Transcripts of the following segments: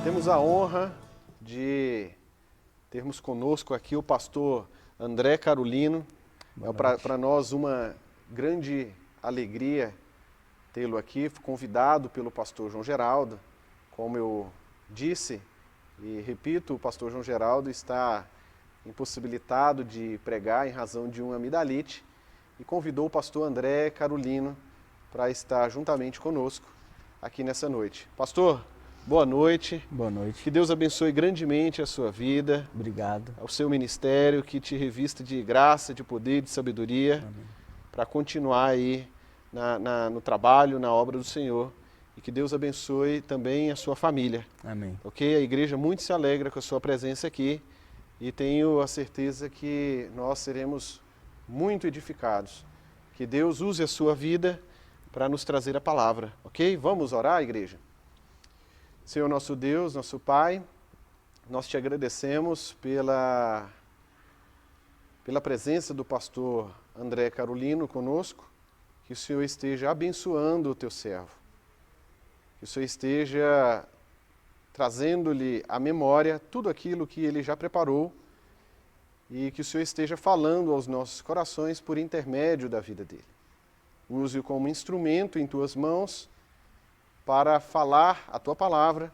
Temos a honra de termos conosco aqui o pastor André Carolino. É para nós uma grande alegria tê-lo aqui, convidado pelo pastor João Geraldo. Como eu disse e repito, o pastor João Geraldo está impossibilitado de pregar em razão de uma amidalite e convidou o pastor André Carolino para estar juntamente conosco aqui nessa noite. Pastor, boa noite. Boa noite. Que Deus abençoe grandemente a sua vida. Obrigado. Ao seu ministério, que te revista de graça, de poder, de sabedoria, para continuar aí no trabalho, na obra do Senhor. E que Deus abençoe também a sua família. Amém. Ok? A igreja muito se alegra com a sua presença aqui e tenho a certeza que nós seremos muito edificados. Que Deus use a sua vida para nos trazer a palavra. Ok? Vamos orar, igreja? Senhor nosso Deus, nosso Pai, nós te agradecemos pela presença do pastor André Carolino conosco, que o Senhor esteja abençoando o teu servo, que o Senhor esteja trazendo-lhe à memória tudo aquilo que ele já preparou e que o Senhor esteja falando aos nossos corações por intermédio da vida dele. Use-o como instrumento em tuas mãos para falar a tua palavra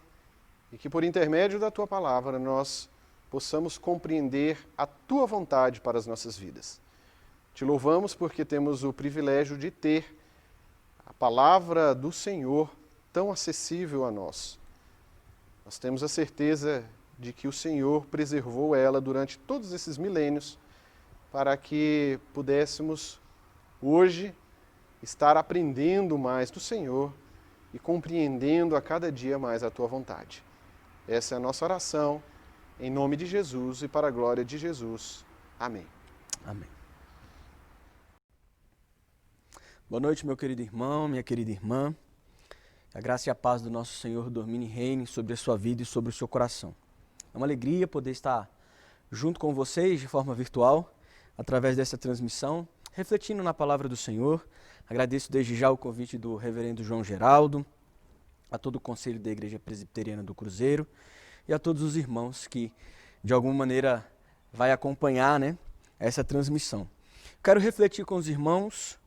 e que por intermédio da tua palavra nós possamos compreender a tua vontade para as nossas vidas. Te louvamos porque temos o privilégio de ter a palavra do Senhor tão acessível a nós. Nós temos a certeza de que o Senhor preservou ela durante todos esses milênios para que pudéssemos hoje estar aprendendo mais do Senhor e compreendendo a cada dia mais a tua vontade. Essa é a nossa oração, em nome de Jesus e para a glória de Jesus. Amém. Amém. Boa noite, meu querido irmão, minha querida irmã. A graça e a paz do nosso Senhor domine e reine sobre a sua vida e sobre o seu coração. É uma alegria poder estar junto com vocês de forma virtual, através dessa transmissão, refletindo na palavra do Senhor. Agradeço desde já o convite do reverendo João Geraldo, a todo o conselho da Igreja Presbiteriana do Cruzeiro e a todos os irmãos que, de alguma maneira, vai acompanhar, essa transmissão. Quero refletir com os irmãos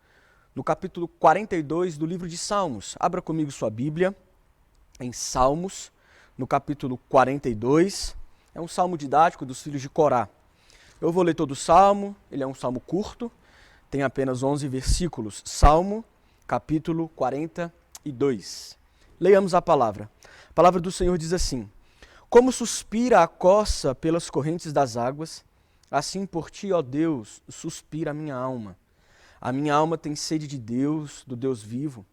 no capítulo 42 do livro de Salmos. Abra comigo sua Bíblia em Salmos, no capítulo 42. É um salmo didático dos filhos de Corá. Eu vou ler todo o salmo, ele é um salmo curto, tem apenas 11 versículos. Salmo, capítulo 42. Leiamos a palavra. A palavra do Senhor diz assim: Como suspira a coça pelas correntes das águas, assim por ti, ó Deus, suspira a minha alma. A minha alma tem sede de Deus, do Deus vivo.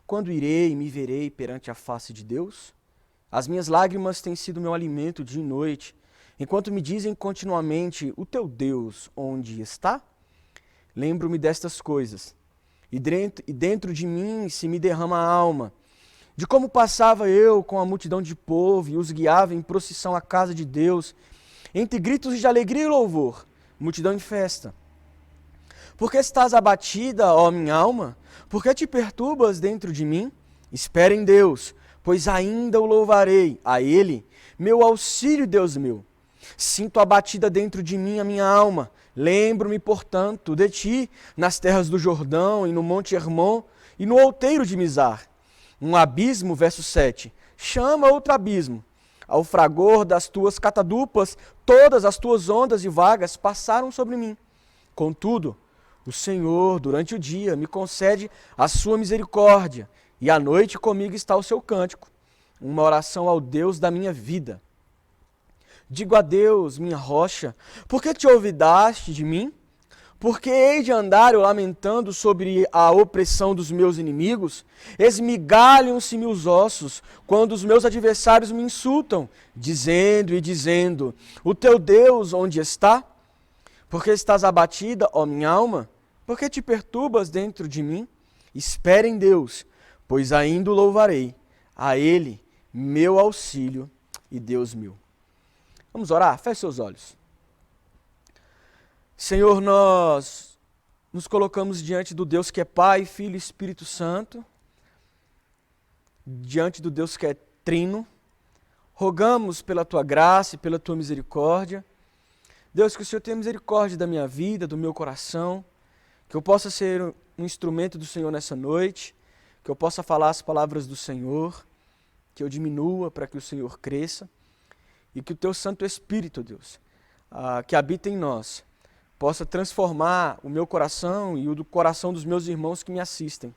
Quando irei e me verei perante a face de Deus? As minhas lágrimas têm sido meu alimento dia e noite, enquanto me dizem continuamente: o teu Deus onde está? Lembro-me destas coisas, e dentro de mim se me derrama a alma, de como passava eu com a multidão de povo e os guiava em procissão à casa de Deus, entre gritos de alegria e louvor, multidão em festa. Por que estás abatida, ó minha alma? Por que te perturbas dentro de mim? Espera em Deus, pois ainda o louvarei, a Ele, meu auxílio, Deus meu. Sinto abatida dentro de mim a minha alma. Lembro-me, portanto, de ti, nas terras do Jordão e no monte Hermon e no outeiro de Mizar. Um abismo, verso 7, chama outro abismo. Ao fragor das tuas catadupas, todas as tuas ondas e vagas passaram sobre mim. Contudo, o Senhor, durante o dia, me concede a sua misericórdia, e à noite comigo está o seu cântico, uma oração ao Deus da minha vida. Digo a Deus, minha rocha, por que te olvidaste de mim? Por que hei de andar eu lamentando sobre a opressão dos meus inimigos? Esmigalham-se-me os ossos, quando os meus adversários me insultam, dizendo, o teu Deus onde está? Por que estás abatida, ó minha alma? Por que te perturbas dentro de mim? Espere em Deus, pois ainda o louvarei, a Ele, meu auxílio e Deus meu. Vamos orar? Feche seus olhos. Senhor, nós nos colocamos diante do Deus que é Pai, Filho e Espírito Santo, diante do Deus que é Trino, rogamos pela Tua graça e pela Tua misericórdia. Deus, que o Senhor tenha misericórdia da minha vida, do meu coração, que eu possa ser um instrumento do Senhor nessa noite, que eu possa falar as palavras do Senhor, que eu diminua para que o Senhor cresça e que o Teu Santo Espírito, Deus, que habita em nós, possa transformar o meu coração e o do coração dos meus irmãos que me assistem,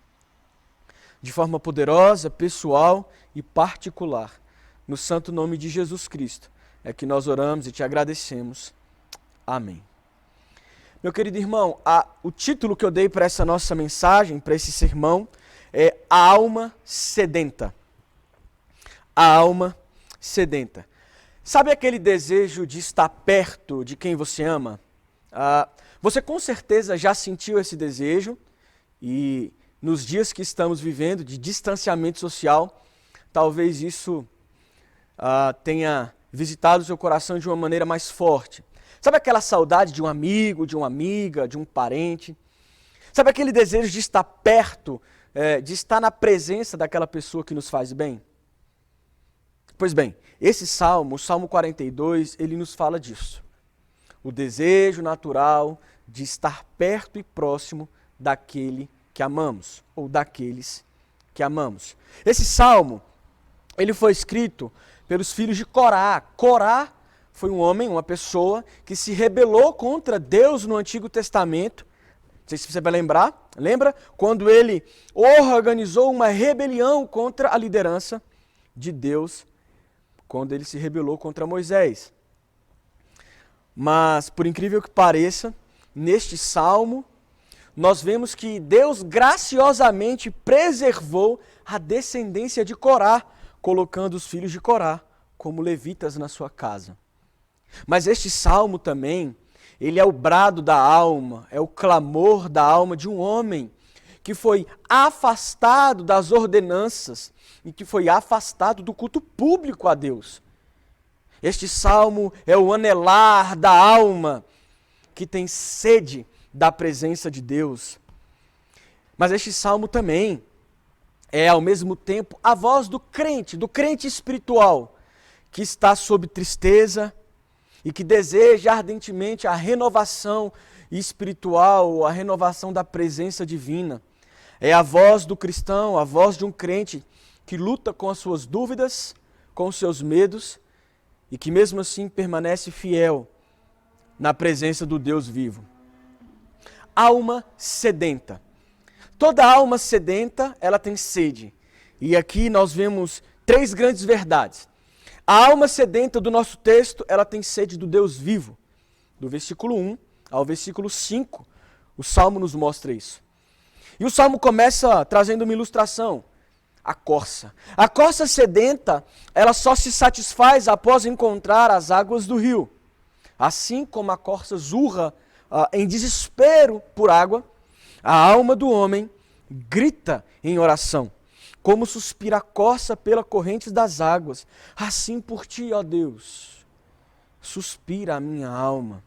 de forma poderosa, pessoal e particular. No santo nome de Jesus Cristo é que nós oramos e Te agradecemos. Amém. Meu querido irmão, o título que eu dei para essa nossa mensagem, para esse sermão, é A Alma Sedenta. A alma sedenta. Sabe aquele desejo de estar perto de quem você ama? Você com certeza já sentiu esse desejo e nos dias que estamos vivendo de distanciamento social, talvez isso tenha visitado o seu coração de uma maneira mais forte. Sabe aquela saudade de um amigo, de uma amiga, de um parente? Sabe aquele desejo de estar perto, de estar na presença daquela pessoa que nos faz bem? Pois bem, esse salmo, o Salmo 42, ele nos fala disso. O desejo natural de estar perto e próximo daquele que amamos, ou daqueles que amamos. Esse salmo, ele foi escrito pelos filhos de Corá. Corá foi um homem, uma pessoa que se rebelou contra Deus no Antigo Testamento. Não sei se você vai lembrar. Lembra? Quando ele organizou uma rebelião contra a liderança de Deus, quando ele se rebelou contra Moisés. Mas, por incrível que pareça, neste salmo, nós vemos que Deus graciosamente preservou a descendência de Corá, colocando os filhos de Corá como levitas na sua casa. Mas este salmo também, ele é o brado da alma, é o clamor da alma de um homem que foi afastado das ordenanças e que foi afastado do culto público a Deus. Este salmo é o anelar da alma que tem sede da presença de Deus. Mas este salmo também é, ao mesmo tempo, a voz do crente espiritual, que está sob tristeza e que deseja ardentemente a renovação espiritual, a renovação da presença divina. É a voz do cristão, a voz de um crente que luta com as suas dúvidas, com os seus medos e que mesmo assim permanece fiel na presença do Deus vivo. Alma sedenta. Toda alma sedenta, ela tem sede. E aqui nós vemos três grandes verdades. A alma sedenta do nosso texto, ela tem sede do Deus vivo. Do versículo 1 ao versículo 5, o Salmo nos mostra isso. E o Salmo começa trazendo uma ilustração. A corça. A corça sedenta, ela só se satisfaz após encontrar as águas do rio. Assim como a corça zurra em desespero por água, a alma do homem grita em oração. Como suspira a corça pela corrente das águas, assim por ti, ó Deus, suspira a minha alma.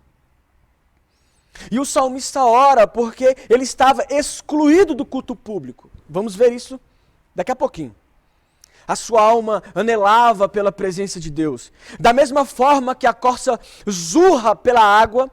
E o salmista ora porque ele estava excluído do culto público. Vamos ver isso daqui a pouquinho. A sua alma anelava pela presença de Deus. Da mesma forma que a corça zurra pela água,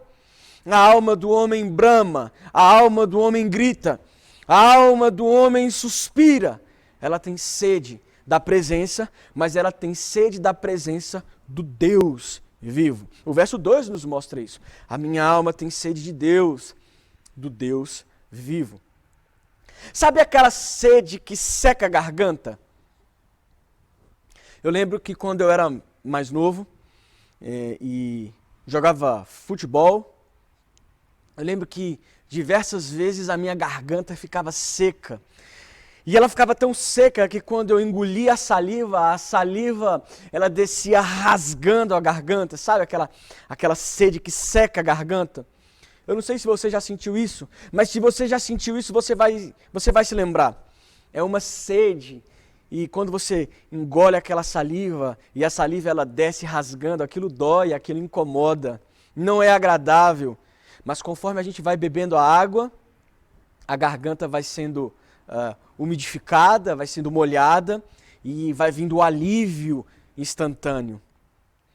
a alma do homem brama, a alma do homem grita, a alma do homem suspira. Ela tem sede da presença, mas ela tem sede da presença do Deus vivo. O verso 2 nos mostra isso. A minha alma tem sede de Deus, do Deus vivo. Sabe aquela sede que seca a garganta? Eu lembro que quando eu era mais novo e jogava futebol, eu lembro que diversas vezes a minha garganta ficava seca. E ela ficava tão seca que quando eu engolia a saliva ela descia rasgando a garganta. Sabe aquela sede que seca a garganta? Eu não sei se você já sentiu isso, mas se você já sentiu isso, você vai se lembrar. É uma sede, e quando você engole aquela saliva, e a saliva ela desce rasgando, aquilo dói, aquilo incomoda, não é agradável. Mas conforme a gente vai bebendo a água, a garganta vai sendo umidificada, vai sendo molhada, e vai vindo o alívio instantâneo.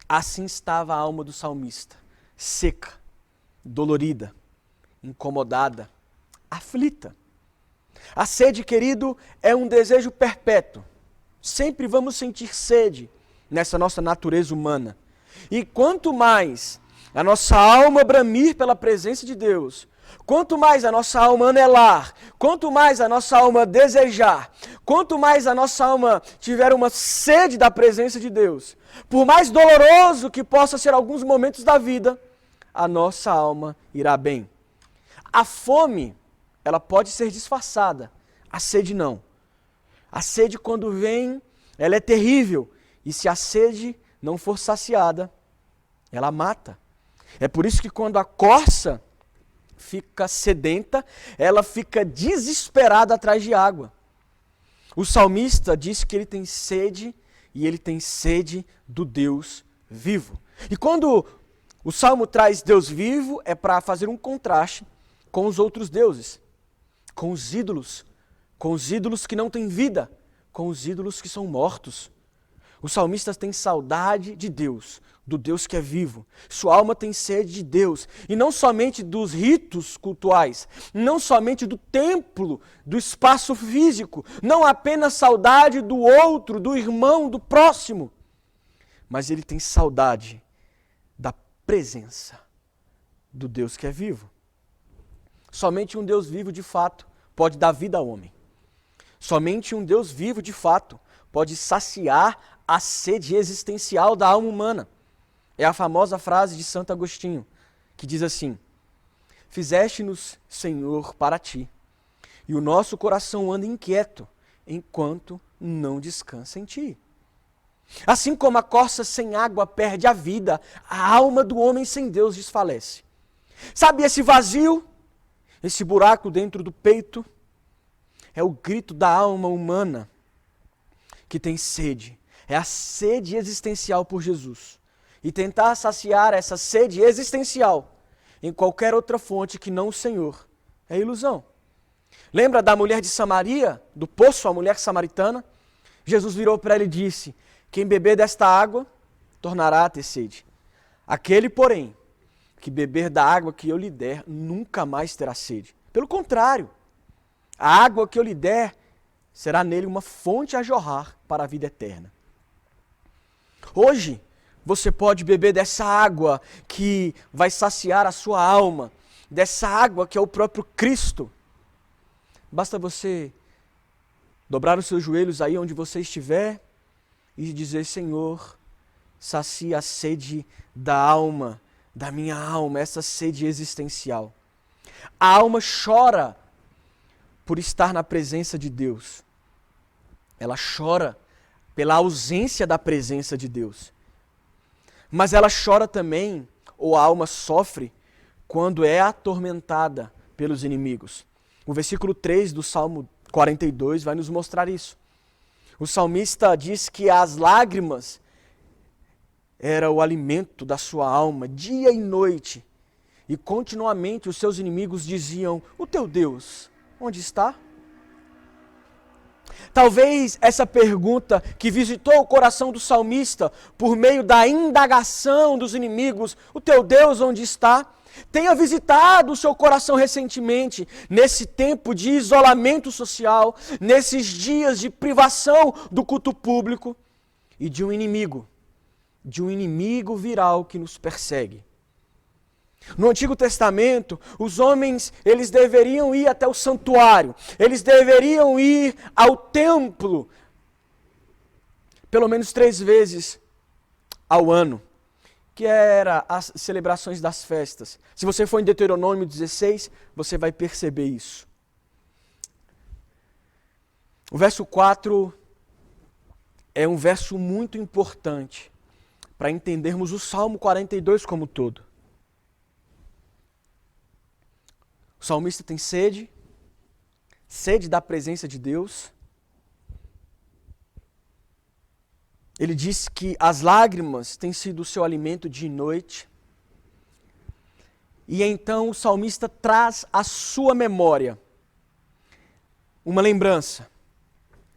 Assim estava a alma do salmista, seca, dolorida, incomodada, aflita. A sede, querido, é um desejo perpétuo. Sempre vamos sentir sede nessa nossa natureza humana. E quanto mais a nossa alma bramir pela presença de Deus, quanto mais a nossa alma anelar, quanto mais a nossa alma desejar, quanto mais a nossa alma tiver uma sede da presença de Deus, por mais doloroso que possa ser alguns momentos da vida, a nossa alma irá bem. A fome, ela pode ser disfarçada, a sede não. A sede, quando vem, ela é terrível, e se a sede não for saciada, ela mata. É por isso que quando a corça fica sedenta, ela fica desesperada atrás de água. O salmista diz que ele tem sede, e ele tem sede do Deus vivo. E quando o salmo traz Deus vivo, é para fazer um contraste com os outros deuses, com os ídolos que não têm vida, com os ídolos que são mortos. O salmista tem saudade de Deus, do Deus que é vivo. Sua alma tem sede de Deus, e não somente dos ritos cultuais, não somente do templo, do espaço físico, não apenas saudade do outro, do irmão, do próximo, mas ele tem saudade da presença do Deus que é vivo. Somente um Deus vivo, de fato, pode dar vida ao homem. Somente um Deus vivo, de fato, pode saciar a sede existencial da alma humana. É a famosa frase de Santo Agostinho, que diz assim: fizeste-nos, Senhor, para ti, e o nosso coração anda inquieto, enquanto não descansa em ti. Assim como a corça sem água perde a vida, a alma do homem sem Deus desfalece. Sabe esse vazio, esse buraco dentro do peito? É o grito da alma humana que tem sede. É a sede existencial por Jesus. E tentar saciar essa sede existencial em qualquer outra fonte que não o Senhor é ilusão. Lembra da mulher de Samaria, do poço, a mulher samaritana? Jesus virou para ela e disse: quem beber desta água tornará a ter sede. Aquele, porém, que beber da água que eu lhe der, nunca mais terá sede. Pelo contrário, a água que eu lhe der será nele uma fonte a jorrar para a vida eterna. Hoje, você pode beber dessa água que vai saciar a sua alma, dessa água que é o próprio Cristo. Basta você dobrar os seus joelhos aí onde você estiver e dizer: Senhor, sacia a sede da alma, da minha alma, essa sede existencial. A alma chora por estar na presença de Deus. Ela chora pela ausência da presença de Deus. Mas ela chora também, ou a alma sofre, quando é atormentada pelos inimigos. O versículo 3 do Salmo 42 vai nos mostrar isso. O salmista diz que as lágrimas era o alimento da sua alma, dia e noite. E continuamente os seus inimigos diziam: o teu Deus, onde está? Talvez essa pergunta que visitou o coração do salmista por meio da indagação dos inimigos, o teu Deus onde está, tenha visitado o seu coração recentemente, nesse tempo de isolamento social, nesses dias de privação do culto público e de um inimigo viral que nos persegue. No Antigo Testamento, os homens, eles deveriam ir até o santuário, eles deveriam ir ao templo, pelo menos 3 vezes ao ano, que era as celebrações das festas. Se você for em Deuteronômio 16, você vai perceber isso. O verso 4 é um verso muito importante para entendermos o Salmo 42 como todo. O salmista tem sede da presença de Deus. Ele diz que as lágrimas têm sido o seu alimento dia e noite. E então o salmista traz à sua memória uma lembrança.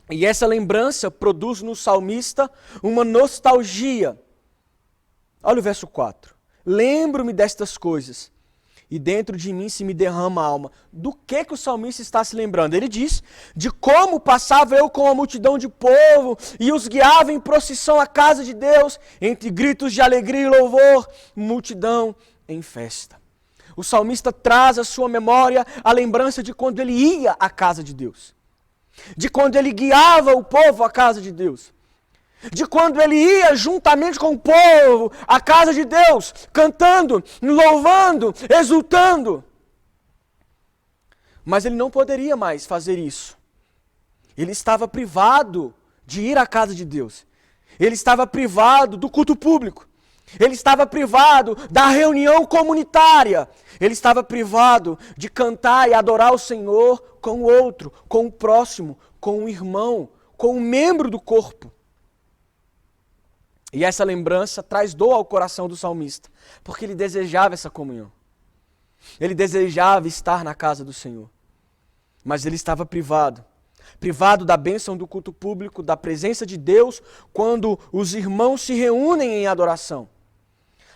E essa lembrança produz no salmista uma nostalgia. Olha o verso 4. Lembro-me destas coisas, e dentro de mim se me derrama a alma. Do que o salmista está se lembrando? Ele diz de como passava eu com a multidão de povo e os guiava em procissão à casa de Deus, entre gritos de alegria e louvor, multidão em festa. O salmista traz à sua memória a lembrança de quando ele ia à casa de Deus, de quando ele guiava o povo à casa de Deus, de quando ele ia juntamente com o povo à casa de Deus, cantando, louvando, exultando. Mas ele não poderia mais fazer isso. Ele estava privado de ir à casa de Deus. Ele estava privado do culto público. Ele estava privado da reunião comunitária. Ele estava privado de cantar e adorar o Senhor com o outro, com o próximo, com o irmão, com o membro do corpo. E essa lembrança traz dor ao coração do salmista, porque ele desejava essa comunhão. Ele desejava estar na casa do Senhor. Mas ele estava privado. Privado da bênção do culto público, da presença de Deus, quando os irmãos se reúnem em adoração.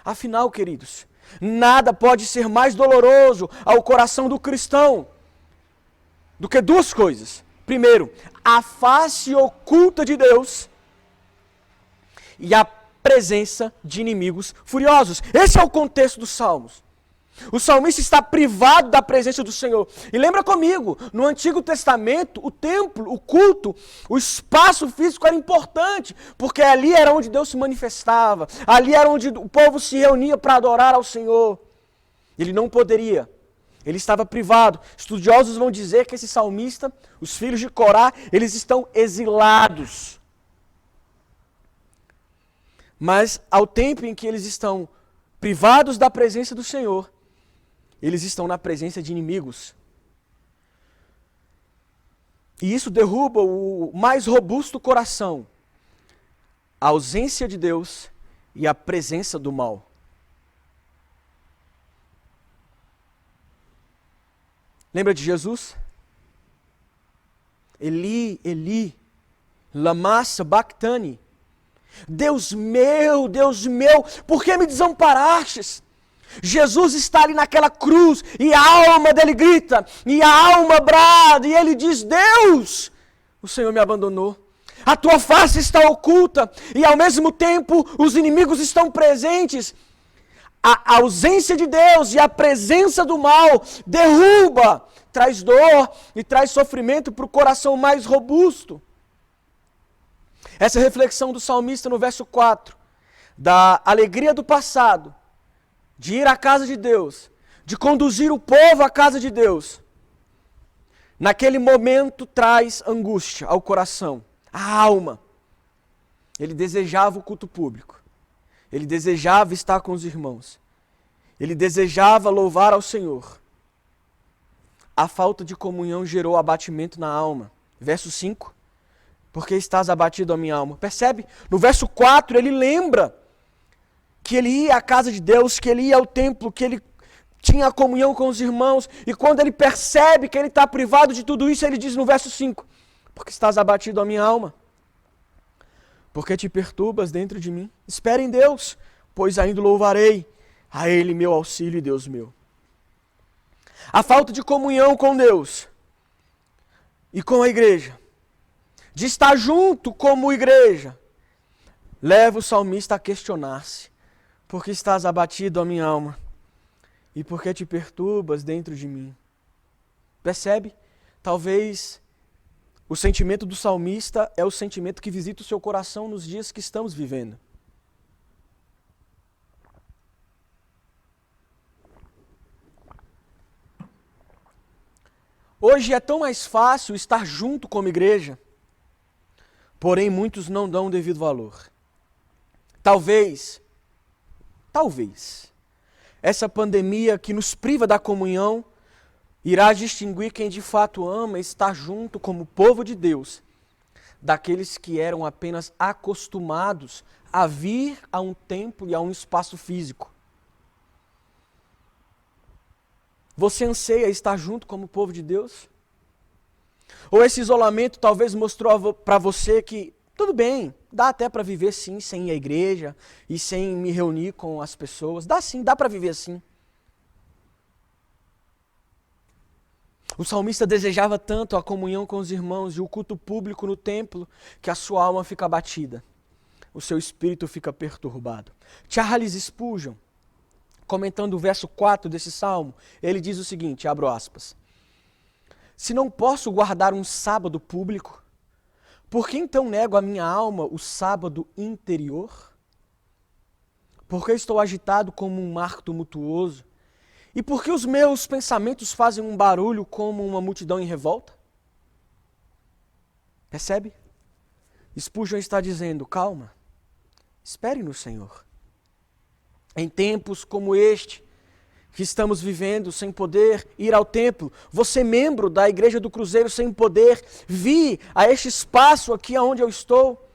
Afinal, queridos, nada pode ser mais doloroso ao coração do cristão do que duas coisas. Primeiro, a face oculta de Deus e a presença de inimigos furiosos. Esse é o contexto dos Salmos. O salmista está privado da presença do Senhor. E lembra comigo, no Antigo Testamento, o templo, o culto, o espaço físico era importante, porque ali era onde Deus se manifestava, ali era onde o povo se reunia para adorar ao Senhor. Ele não poderia, ele estava privado. Estudiosos vão dizer que esse salmista, os filhos de Corá, eles estão exilados. Mas ao tempo em que eles estão privados da presença do Senhor, eles estão na presença de inimigos. E isso derruba o mais robusto coração, a ausência de Deus e a presença do mal. Lembra de Jesus? Eli, Eli, lama sabachthani. Deus meu, por que me desamparastes? Jesus está ali naquela cruz e a alma dele grita, e a alma brada, e ele diz: Deus, o Senhor me abandonou. A tua face está oculta e ao mesmo tempo os inimigos estão presentes. A ausência de Deus e a presença do mal derruba, traz dor e traz sofrimento para o coração mais robusto. Essa reflexão do salmista no verso 4, da alegria do passado, de ir à casa de Deus, de conduzir o povo à casa de Deus, naquele momento traz angústia ao coração, à alma. Ele desejava o culto público, ele desejava estar com os irmãos, ele desejava louvar ao Senhor. A falta de comunhão gerou abatimento na alma. Verso 5. Porque estás abatido, a minha alma. Percebe? No verso 4 ele lembra que ele ia à casa de Deus, que ele ia ao templo, que ele tinha comunhão com os irmãos. E quando ele percebe que ele está privado de tudo isso, ele diz no verso 5. Porque estás abatido, a minha alma. Porque te perturbas dentro de mim. Espera em Deus, pois ainda louvarei a Ele, meu auxílio e Deus meu. A falta de comunhão com Deus e com a igreja, de estar junto como igreja, leva o salmista a questionar-se: por que estás abatido, a minha alma? E por que te perturbas dentro de mim? Percebe? Talvez o sentimento do salmista é o sentimento que visita o seu coração nos dias que estamos vivendo. Hoje é tão mais fácil estar junto como igreja, porém muitos não dão o devido valor. Talvez, essa pandemia que nos priva da comunhão irá distinguir quem de fato ama estar junto como povo de Deus, daqueles que eram apenas acostumados a vir a um templo e a um espaço físico. Você anseia estar junto como povo de Deus? Ou esse isolamento talvez mostrou para você que tudo bem, dá até para viver sim, sem ir à igreja e sem me reunir com as pessoas. Dá sim, dá para viver assim. O salmista desejava tanto a comunhão com os irmãos e o culto público no templo que a sua alma fica abatida. O seu espírito fica perturbado. Charles Spurgeon, comentando o verso 4 desse salmo, ele diz o seguinte, abro aspas: se não posso guardar um sábado público, por que então nego à minha alma o sábado interior? Porque estou agitado como um mar tumultuoso? E por que os meus pensamentos fazem um barulho como uma multidão em revolta? Percebe? Spurgeon está dizendo, calma, espere no Senhor. Em tempos como este, que estamos vivendo sem poder ir ao templo, você membro da Igreja do Cruzeiro sem poder vir a este espaço aqui onde eu estou,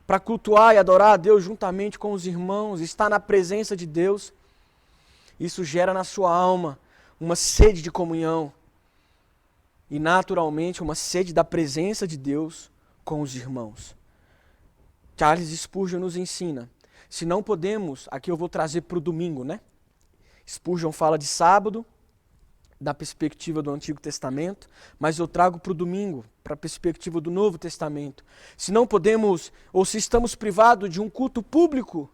para cultuar e adorar a Deus juntamente com os irmãos, estar na presença de Deus, isso gera na sua alma uma sede de comunhão e naturalmente uma sede da presença de Deus com os irmãos. Charles Spurgeon nos ensina, se não podemos, aqui eu vou trazer para o domingo, né? Spurgeon fala de sábado, da perspectiva do Antigo Testamento, mas eu trago para o domingo, para a perspectiva do Novo Testamento. Se não podemos, ou se estamos privados de um culto público,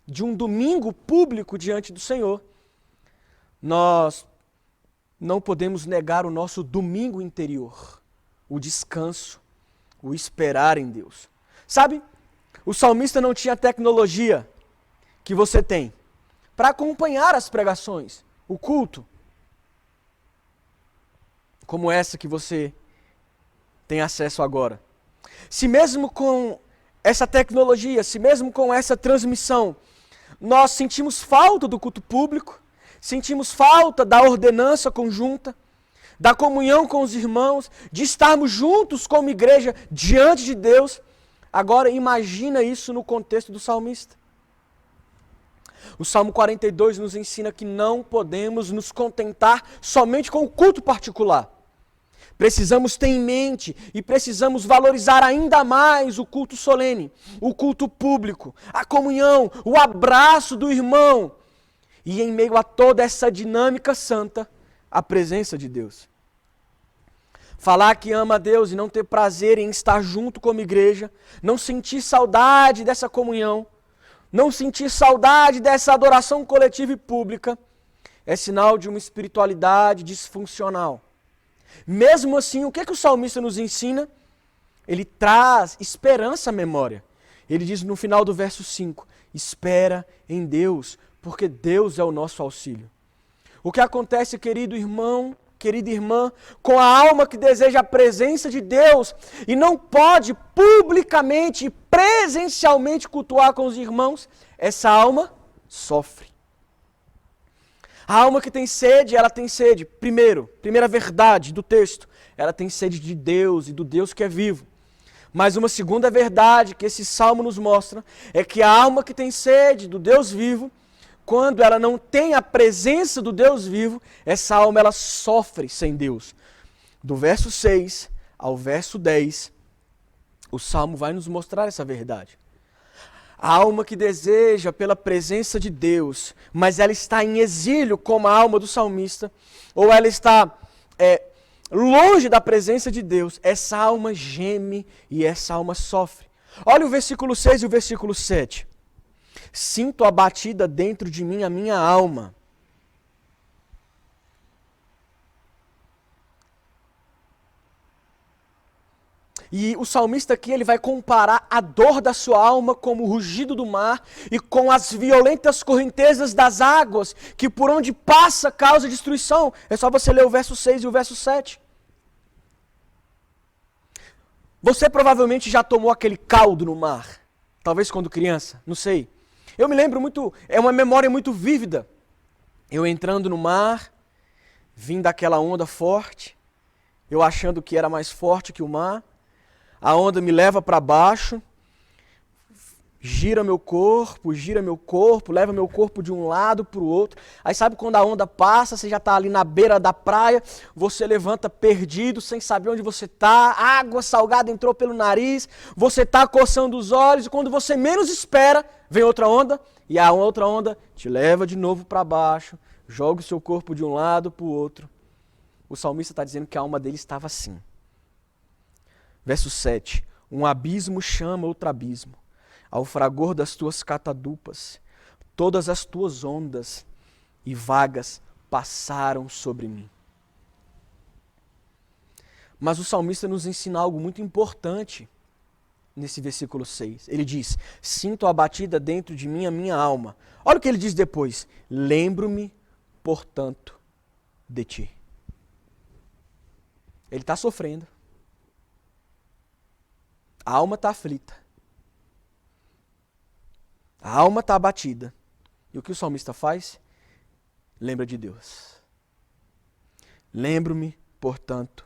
de um domingo público diante do Senhor, nós não podemos negar o nosso domingo interior, o descanso, o esperar em Deus. Sabe, o salmista não tinha a tecnologia que você tem para acompanhar as pregações, o culto, como essa que você tem acesso agora. Se mesmo com essa tecnologia, se mesmo com essa transmissão, nós sentimos falta do culto público, sentimos falta da ordenança conjunta, da comunhão com os irmãos, de estarmos juntos como igreja diante de Deus. Agora imagina isso no contexto do salmista. O Salmo 42 nos ensina que não podemos nos contentar somente com o culto particular. Precisamos ter em mente e precisamos valorizar ainda mais o culto solene, o culto público, a comunhão, o abraço do irmão. E em meio a toda essa dinâmica santa, a presença de Deus. Falar que ama a Deus e não ter prazer em estar junto como igreja, não sentir saudade dessa comunhão, não sentir saudade dessa adoração coletiva e pública, é sinal de uma espiritualidade disfuncional. Mesmo assim, o que o salmista nos ensina? Ele traz esperança à memória. Ele diz no final do verso 5, espera em Deus, porque Deus é o nosso auxílio. O que acontece, querido irmão, querida irmã, com a alma que deseja a presença de Deus e não pode publicamente e presencialmente cultuar com os irmãos, essa alma sofre. A alma que tem sede, ela tem sede, primeira verdade do texto, ela tem sede de Deus e do Deus que é vivo. Mas uma segunda verdade que esse salmo nos mostra é que a alma que tem sede do Deus vivo, quando ela não tem a presença do Deus vivo, essa alma ela sofre sem Deus. Do verso 6 ao verso 10, o Salmo vai nos mostrar essa verdade. A alma que deseja pela presença de Deus, mas ela está em exílio como a alma do salmista, ou ela está longe da presença de Deus, essa alma geme e essa alma sofre. Olha o versículo 6 e o versículo 7. Sinto abatida dentro de mim a minha alma. E o salmista aqui ele vai comparar a dor da sua alma como o rugido do mar e com as violentas correntezas das águas que por onde passa causa destruição. É só você ler o verso 6 e o verso 7. Você provavelmente já tomou aquele caldo no mar, talvez quando criança, não sei. Eu me lembro muito, é uma memória muito vívida. Eu entrando no mar, vim daquela onda forte, eu achando que era mais forte que o mar. A onda me leva para baixo, gira meu corpo, leva meu corpo de um lado para o outro. Aí sabe quando a onda passa, você já está ali na beira da praia, você levanta perdido, sem saber onde você está, água salgada entrou pelo nariz, você está coçando os olhos, e quando você menos espera, vem outra onda, e a outra onda te leva de novo para baixo, joga o seu corpo de um lado para o outro. O salmista está dizendo que a alma dele estava assim. Verso 7. Um abismo chama outro abismo. Ao fragor das tuas catadupas, todas as tuas ondas e vagas passaram sobre mim. Mas o salmista nos ensina algo muito importante nesse versículo 6. Ele diz, sinto a batida dentro de mim a minha alma. Olha o que ele diz depois. Lembro-me, portanto, de ti. Ele está sofrendo. A alma está aflita. A alma está abatida. E o que o salmista faz? Lembra de Deus. Lembro-me, portanto,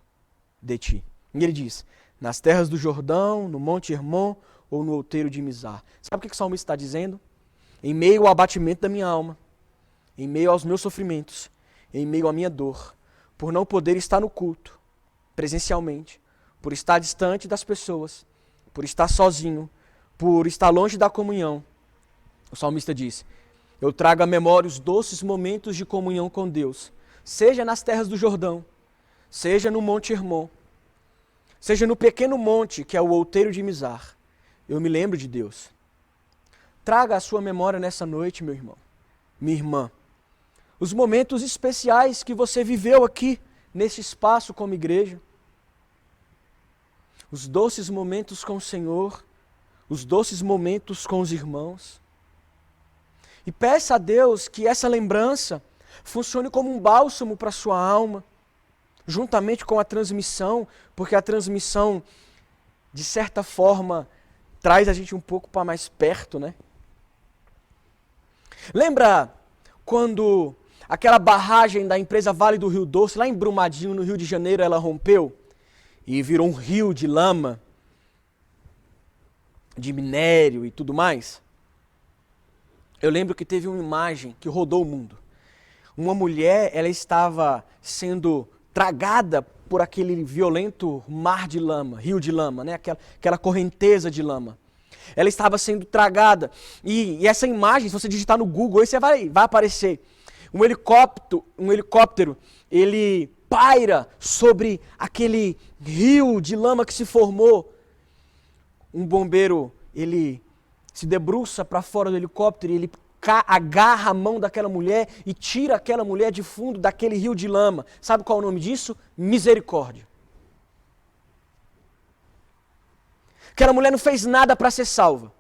de ti. E ele diz, nas terras do Jordão, no Monte Hermon ou no outeiro de Mizar. Sabe o que o salmista está dizendo? Em meio ao abatimento da minha alma, em meio aos meus sofrimentos, em meio à minha dor, por não poder estar no culto, presencialmente, por estar distante das pessoas, por estar sozinho, por estar longe da comunhão, o salmista diz, eu trago à memória os doces momentos de comunhão com Deus, seja nas terras do Jordão, seja no Monte Hermon, seja no pequeno monte que é o outeiro de Mizar. Eu me lembro de Deus. Traga à sua memória nessa noite, meu irmão, minha irmã, os momentos especiais que você viveu aqui, nesse espaço como igreja. Os doces momentos com o Senhor, os doces momentos com os irmãos. E peça a Deus que essa lembrança funcione como um bálsamo para a sua alma, juntamente com a transmissão, porque a transmissão, de certa forma, traz a gente um pouco para mais perto, né? Lembra quando aquela barragem da empresa Vale do Rio Doce, lá em Brumadinho, no Rio de Janeiro, ela rompeu e virou um rio de lama, de minério e tudo mais? Eu lembro que teve uma imagem que rodou o mundo. Uma mulher, ela estava sendo tragada por aquele violento mar de lama, rio de lama, né? Aquela correnteza de lama. Ela estava sendo tragada. E essa imagem, se você digitar no Google, aí você vai aparecer. Um helicóptero, ele paira sobre aquele rio de lama que se formou. Um bombeiro, ele se debruça para fora do helicóptero e ele agarra a mão daquela mulher e tira aquela mulher de fundo daquele rio de lama. Sabe qual é o nome disso? Misericórdia. Aquela mulher não fez nada para ser salva.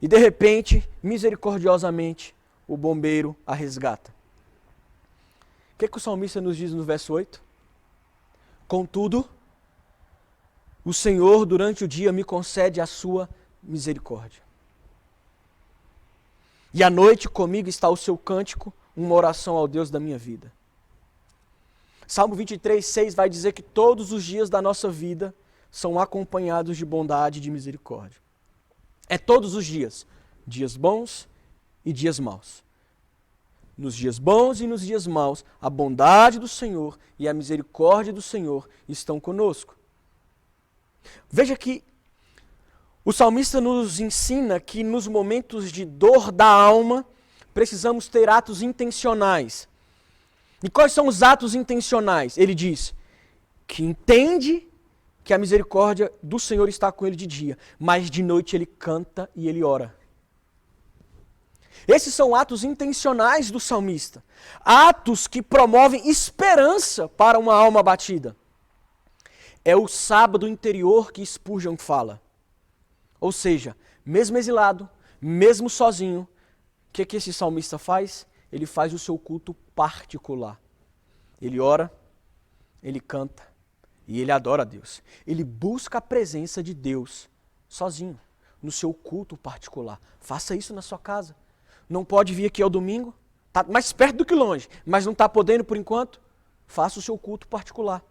E de repente, misericordiosamente, o bombeiro a resgata. O que o salmista nos diz no verso 8? Contudo, o Senhor durante o dia me concede a sua misericórdia. E à noite comigo está o seu cântico, uma oração ao Deus da minha vida. Salmo 23, 6 vai dizer que todos os dias da nossa vida são acompanhados de bondade e de misericórdia. É todos os dias, dias bons e dias maus. Nos dias bons e nos dias maus, a bondade do Senhor e a misericórdia do Senhor estão conosco. Veja que o salmista nos ensina que nos momentos de dor da alma, precisamos ter atos intencionais. E quais são os atos intencionais? Ele diz que entende que a misericórdia do Senhor está com ele de dia, mas de noite ele canta e ele ora. Esses são atos intencionais do salmista. Atos que promovem esperança para uma alma abatida. É o sábado interior que Spurgeon fala. Ou seja, mesmo exilado, mesmo sozinho, o que esse salmista faz? Ele faz o seu culto particular. Ele ora, ele canta e ele adora a Deus. Ele busca a presença de Deus sozinho, no seu culto particular. Faça isso na sua casa. Não pode vir aqui ao domingo? Está mais perto do que longe, mas não está podendo por enquanto? Faça o seu culto particular.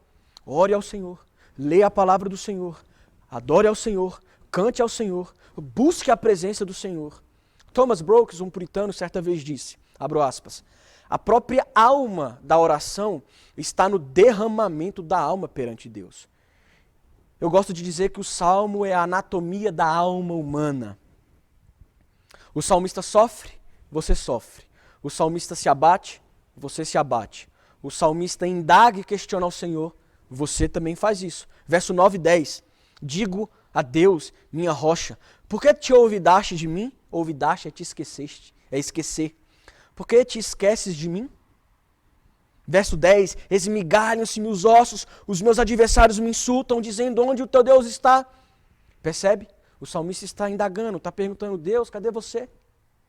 Ore ao Senhor, leia a palavra do Senhor, adore ao Senhor, cante ao Senhor, busque a presença do Senhor. Thomas Brooks, um puritano, certa vez disse, abro aspas, a própria alma da oração está no derramamento da alma perante Deus. Eu gosto de dizer que o salmo é a anatomia da alma humana. O salmista sofre, você sofre. O salmista se abate, você se abate. O salmista indaga e questiona ao Senhor, você também faz isso. Verso 9 e 10. Digo a Deus, minha rocha, por que te olvidaste de mim? Olvidaste é te esqueceste, é esquecer. Por que te esqueces de mim? Verso 10, esmigalham-se-me os ossos, os meus adversários me insultam, dizendo, onde o teu Deus está? Percebe? O salmista está indagando, está perguntando, Deus, cadê você?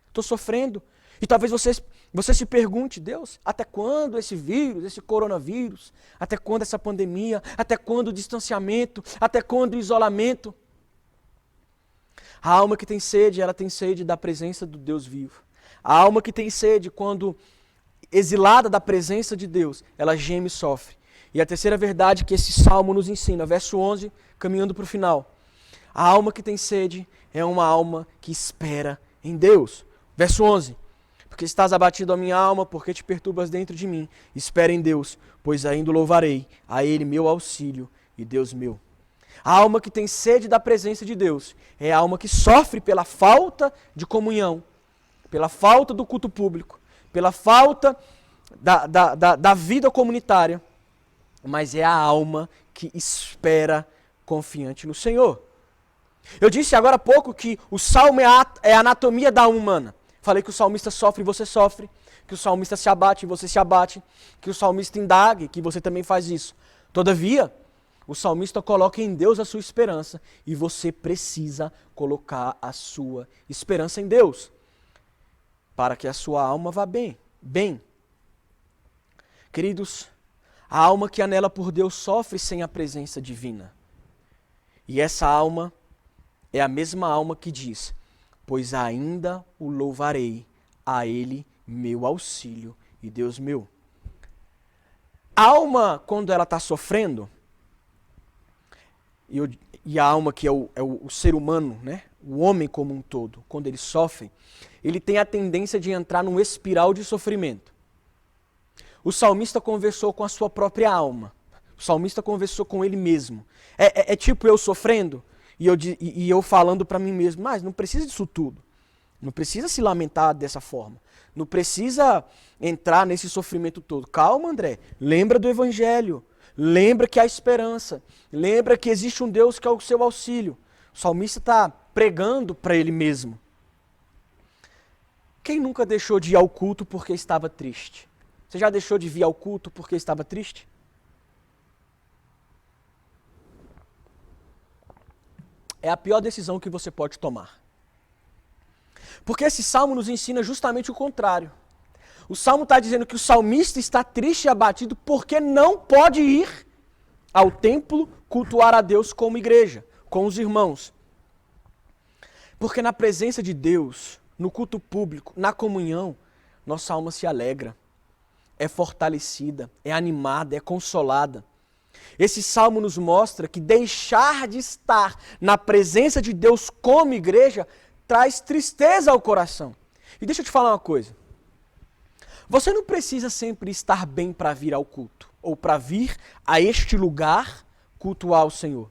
Estou sofrendo. E talvez você se pergunte, Deus, até quando esse vírus, esse coronavírus? Até quando essa pandemia? Até quando o distanciamento? Até quando o isolamento? A alma que tem sede, ela tem sede da presença do Deus vivo. A alma que tem sede, quando exilada da presença de Deus, ela geme e sofre. E a terceira verdade que esse salmo nos ensina, verso 11, caminhando para o final. A alma que tem sede é uma alma que espera em Deus. Verso 11. Porque estás abatido a minha alma, porque te perturbas dentro de mim. Espera em Deus, pois ainda o louvarei, a Ele meu auxílio e Deus meu. A alma que tem sede da presença de Deus é a alma que sofre pela falta de comunhão, pela falta do culto público, pela falta da vida comunitária, mas é a alma que espera confiante no Senhor. Eu disse agora há pouco que o salmo é a anatomia da alma humana. Falei que o salmista sofre e você sofre, que o salmista se abate e você se abate, que o salmista indague, que você também faz isso. Todavia, o salmista coloca em Deus a sua esperança e você precisa colocar a sua esperança em Deus para que a sua alma vá bem. Queridos, a alma que anela por Deus sofre sem a presença divina. E essa alma é a mesma alma que diz, pois ainda o louvarei, a Ele meu auxílio e Deus meu. A alma, quando ela está sofrendo, e a alma que é o ser humano, né? O homem como um todo, quando ele sofre, ele tem a tendência de entrar num espiral de sofrimento. O salmista conversou com a sua própria alma. O salmista conversou com ele mesmo. É tipo eu sofrendo e eu falando para mim mesmo, mas não precisa disso tudo. Não precisa se lamentar dessa forma. Não precisa entrar nesse sofrimento todo. Calma, André. Lembra do Evangelho. Lembra que há esperança. Lembra que existe um Deus que é o seu auxílio. O salmista está pregando para ele mesmo. Quem nunca deixou de ir ao culto porque estava triste? Você já deixou de vir ao culto porque estava triste? É a pior decisão que você pode tomar. Porque esse salmo nos ensina justamente o contrário. O salmo está dizendo que o salmista está triste e abatido porque não pode ir ao templo cultuar a Deus como igreja, com os irmãos. Porque na presença de Deus, no culto público, na comunhão, nossa alma se alegra, é fortalecida, é animada, é consolada. Esse salmo nos mostra que deixar de estar na presença de Deus como igreja traz tristeza ao coração. E deixa eu te falar uma coisa. Você não precisa sempre estar bem para vir ao culto, ou para vir a este lugar cultuar o Senhor.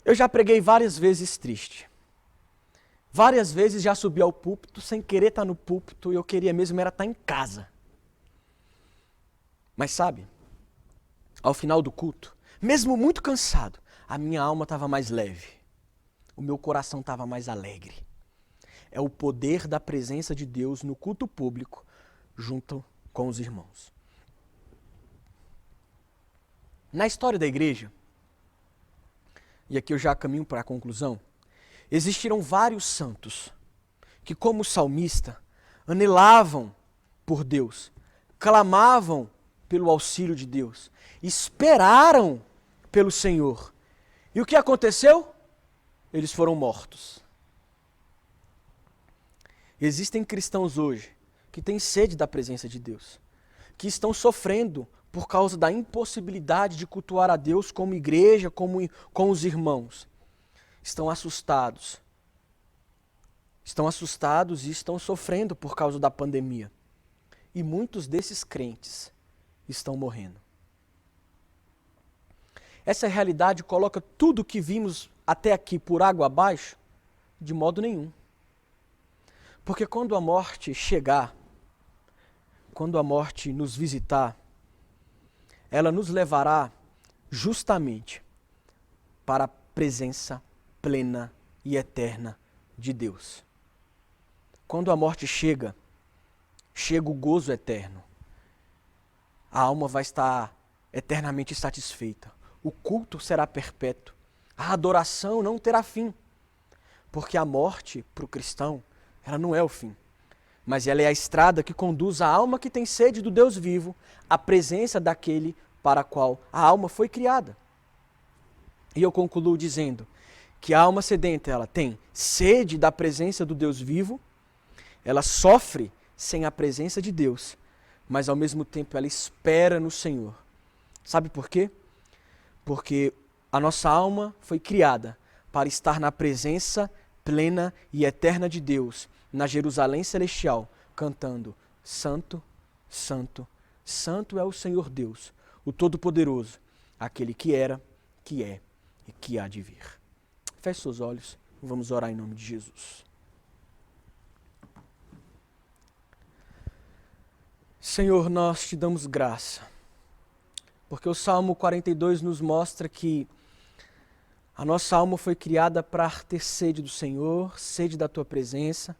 Eu já preguei várias vezes triste. Várias vezes já subi ao púlpito sem querer estar no púlpito e eu queria mesmo era estar em casa. Mas sabe, ao final do culto, mesmo muito cansado, a minha alma estava mais leve. O meu coração estava mais alegre. É o poder da presença de Deus no culto público junto com os irmãos. Na história da igreja, e aqui eu já caminho para a conclusão, existiram vários santos que, como salmista, anelavam por Deus, clamavam pelo auxílio de Deus, esperaram pelo Senhor. E o que aconteceu? Eles foram mortos. Existem cristãos hoje que têm sede da presença de Deus, que estão sofrendo por causa da impossibilidade de cultuar a Deus como igreja, com os irmãos, estão assustados. Estão assustados e estão sofrendo por causa da pandemia. E muitos desses crentes estão morrendo. Essa realidade coloca tudo o que vimos até aqui por água abaixo? De modo nenhum. Porque quando a morte chegar, quando a morte nos visitar, ela nos levará justamente para a presença plena e eterna de Deus. Quando a morte chega o gozo eterno. A alma vai estar eternamente satisfeita. O culto será perpétuo. A adoração não terá fim. Porque a morte, para o cristão, ela não é o fim. Mas ela é a estrada que conduz a alma que tem sede do Deus vivo à presença daquele para a qual a alma foi criada. E eu concluo dizendo que a alma sedenta, ela tem sede da presença do Deus vivo, ela sofre sem a presença de Deus, mas ao mesmo tempo ela espera no Senhor. Sabe por quê? Porque a nossa alma foi criada para estar na presença plena e eterna de Deus, na Jerusalém celestial, cantando: Santo, Santo, Santo é o Senhor Deus, o Todo-Poderoso, aquele que era, que é e que há de vir. Feche seus olhos, vamos orar em nome de Jesus. Senhor, nós te damos graça, porque o Salmo 42 nos mostra que a nossa alma foi criada para ter sede do Senhor, sede da Tua presença.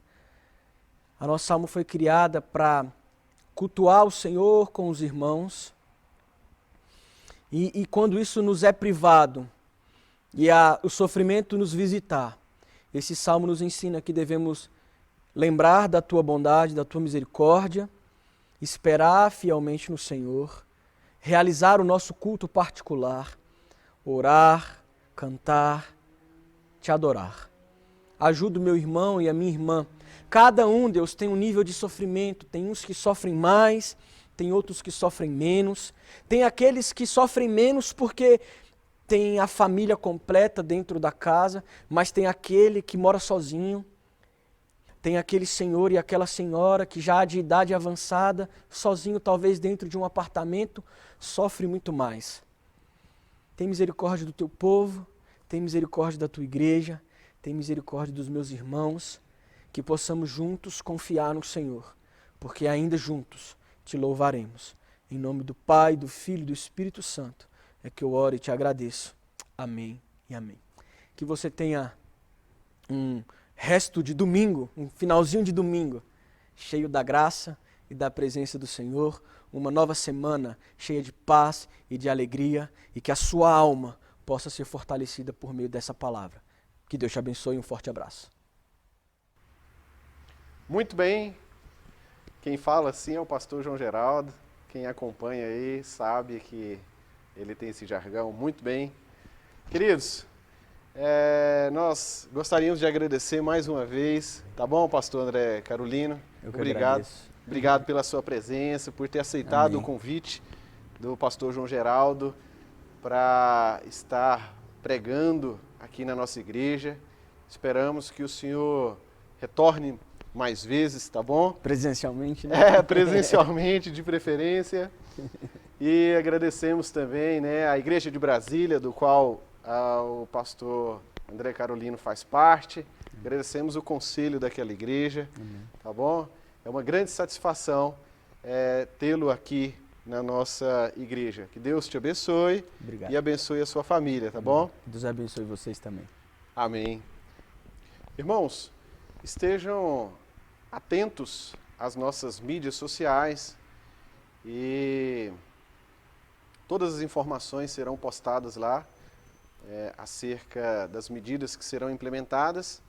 A nossa alma foi criada para cultuar o Senhor com os irmãos. E quando isso nos é privado e o sofrimento nos visitar, esse Salmo nos ensina que devemos lembrar da Tua bondade, da Tua misericórdia, esperar fielmente no Senhor, realizar o nosso culto particular, orar, cantar, te adorar. Ajuda o meu irmão e a minha irmã. Cada um, Deus, tem um nível de sofrimento. Tem uns que sofrem mais, tem outros que sofrem menos. Tem aqueles que sofrem menos porque tem a família completa dentro da casa, mas tem aquele que mora sozinho. Tem aquele senhor e aquela senhora que já de idade avançada, sozinho talvez dentro de um apartamento, sofre muito mais. Tem misericórdia do teu povo, tem misericórdia da tua igreja, tem misericórdia dos meus irmãos, que possamos juntos confiar no Senhor, porque ainda juntos te louvaremos. Em nome do Pai, do Filho e do Espírito Santo é que eu oro e te agradeço. Amém e amém. Que você tenha um resto de domingo, um finalzinho de domingo, cheio da graça e da presença do Senhor, uma nova semana cheia de paz e de alegria, e que a sua alma possa ser fortalecida por meio dessa palavra. Que Deus te abençoe e um forte abraço. Muito bem, quem fala assim é o pastor João Geraldo, quem acompanha aí sabe que ele tem esse jargão muito bem. Queridos, nós gostaríamos de agradecer mais uma vez, tá bom, pastor André Carolino? Eu que Obrigado. agradeço. Obrigado pela sua presença, por ter aceitado Amém. o convite do pastor João Geraldo para estar pregando aqui na nossa igreja. Esperamos que o senhor retorne mais vezes, tá bom? Presencialmente, né? Presencialmente, de preferência. E agradecemos também, né, a Igreja de Brasília, do qual o pastor André Carolino faz parte. Agradecemos o conselho daquela igreja, tá bom? É uma grande satisfação tê-lo aqui na nossa igreja. Que Deus te abençoe. Obrigado. E abençoe a sua família, tá bom? Deus abençoe vocês também. Amém. Irmãos, estejam atentos às nossas mídias sociais e todas as informações serão postadas lá acerca das medidas que serão implementadas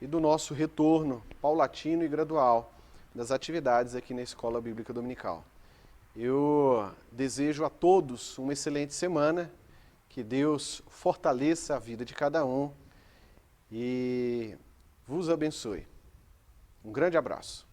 e do nosso retorno paulatino e gradual das atividades aqui na Escola Bíblica Dominical. Eu desejo a todos uma excelente semana, que Deus fortaleça a vida de cada um e vos abençoe. Um grande abraço.